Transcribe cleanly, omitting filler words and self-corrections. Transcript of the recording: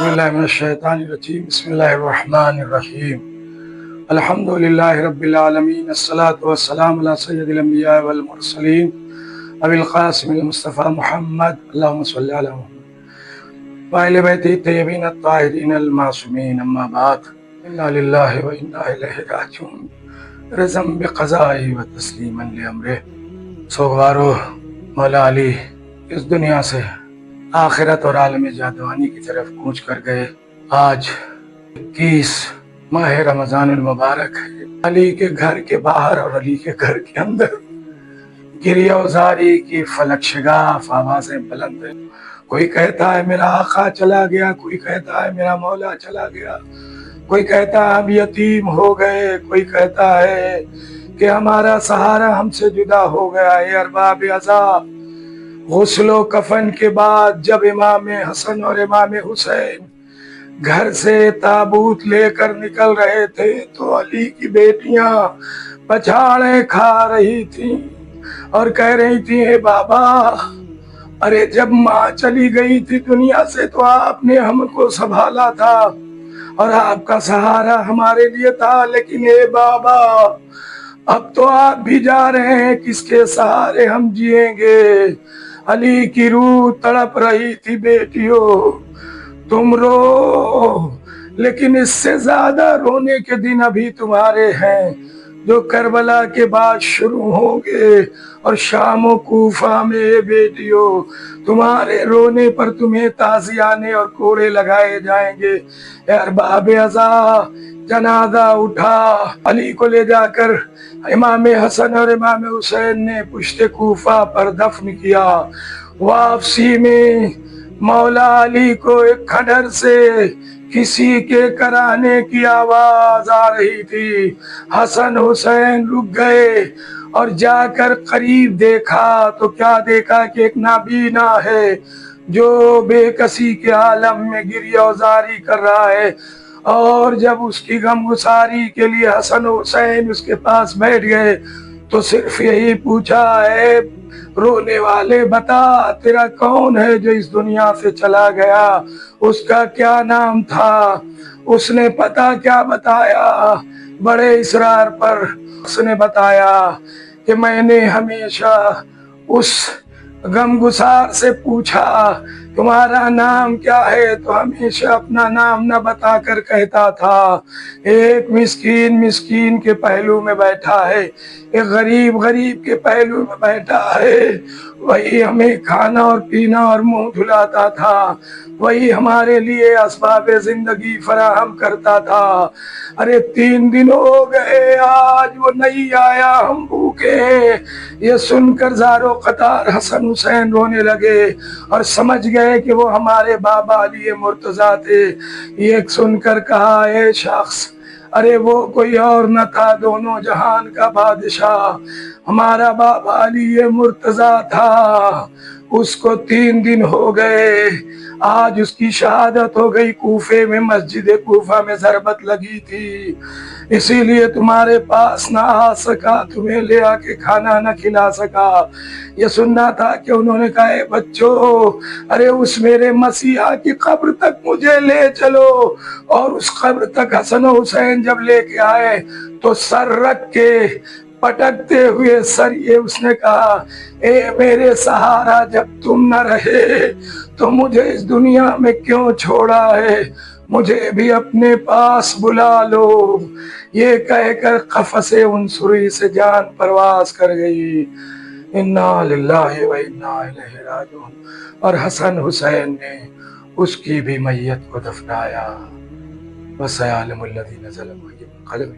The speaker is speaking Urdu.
باللہ من الشیطان الرجیم بسم اللہ الرحمن الرحیم الحمد للہ رب العالمین الصلاة والسلام علی سید الانبیاء والمرسلین ابی القاسم المصطفى محمد اللہم صلی علی محمد وآل بیتہ الطیبین الطاہرین المعصومین اما بعد انا للہ و انا الیہ راجعون رضم بقضائی و تسلیما لامرہ۔ سوگوارو مولا علی اس دنیا سے آخرت اور عالم جادوانی کی طرف کوچ کر گئے۔ آج 21 ماہ رمضان المبارک ہے۔ علی کے گھر کے باہر اور علی کے گھر کے اندر گریہ و زاری کی فلک شگاف آوازیں بلند ہیں۔ کوئی کہتا ہے میرا آقا چلا گیا، کوئی کہتا ہے میرا مولا چلا گیا، کوئی کہتا ہے ہم یتیم ہو گئے، کوئی کہتا ہے کہ ہمارا سہارا ہم سے جدا ہو گیا۔ اے ارباب عزا، غسل و کفن کے بعد جب امام حسن اور امام حسین گھر سے تابوت لے کر نکل رہے تھے تو علی کی بیٹیاں پچھاڑیں کھا رہی تھیں اور کہہ رہی تھیں اے بابا، ارے جب ماں چلی گئی تھی دنیا سے تو آپ نے ہم کو سنبھالا تھا اور آپ کا سہارا ہمارے لیے تھا، لیکن اے بابا اب تو آپ بھی جا رہے ہیں، کس کے سہارے ہم جیئیں گے؟ علی کی روح تڑپ رہی تھی، بیٹیوں تم رو، لیکن اس سے زیادہ رونے کے دن ابھی تمہارے ہیں جو کربلا کے بعد شروع ہوں گے، اور شام و کوفہ میں بیٹیوں تمہارے رونے پر تمہیں تعزیانے اور کوڑے لگائے جائیں گے۔ اے ارباب عزا، جنازہ اٹھا، علی کو لے جا کر امام حسن اور امام حسین نے پشت کوفہ پر دفن کیا۔ واپسی میں مولا علی کو ایک کھڈر سے کسی کے کرانے کی آواز آ رہی تھی۔ حسن حسین رک گئے اور جا کر قریب دیکھا تو کیا دیکھا کہ ایک نابینا ہے جو بے کسی کے عالم میں گریہ و زاری کر رہا ہے، اور جب اس کی غم گساری کے لیے حسن حسین اس کے پاس بیٹھ گئے تو صرف یہی پوچھا، اے رونے والے بتا تیرا کون ہے جو اس دنیا سے چلا گیا؟ اس کا کیا نام تھا؟ اس نے پتہ کیا بتایا؟ بڑے اصرار پر اس نے بتایا کہ میں نے ہمیشہ اس غم گسار سے پوچھا تمہارا نام کیا ہے تو ہمیشہ اپنا نام نہ بتا کر کہتا تھا ایک مسکین کے پہلو میں بیٹھا ہے، ایک غریب کے پہلو میں بیٹھا ہے، وہی ہمیں کھانا اور پینا اور منہ دھلاتا تھا، وہی ہمارے لیے اسباب زندگی فراہم کرتا تھا۔ ارے 3 دن ہو گئے آج وہ نہیں آیا، ہم بھوکے ہیں۔ یہ سن کر زارو قطار حسن حسین رونے لگے اور سمجھ گئے کہ وہ ہمارے بابا علی مرتضیٰ تھے۔ یہ سن کر کہا، اے شخص، ارے وہ کوئی اور نہ تھا، دونوں جہان کا بادشاہ ہمارا بابا علی مرتضیٰ تھا۔ اس کو 3 دن ہو گئے، آج اس کی شہادت ہو گئی۔ کوفے میں مسجد کوفہ میں ضربت لگی تھی، اسی لیے تمہارے پاس نہ آ سکا، تمہیں لے آ کے کھانا نہ کھلا سکا۔ یہ سننا تھا کہ انہوں نے کہا، اے بچوں، ارے اس میرے مسیحا کی قبر تک مجھے لے چلو۔ اور اس قبر تک حسن حسین جب لے کے آئے تو سر رکھ کے پٹکتے ہوئے سر یہ اس نے کہا، اے میرے سہارا، جب تم نہ رہے تو مجھے اس دنیا میں کیوں چھوڑا ہے؟ مجھے بھی اپنے پاس بلا لو۔ یہ کہہ کر قفس عنصری سے جان پرواز کر گئی۔ انا للہ و انا الیہ راجعون۔ اور حسن حسین نے اس کی بھی میت کو دفنایا۔ وسيعلم الذين ظلموا أي منقلب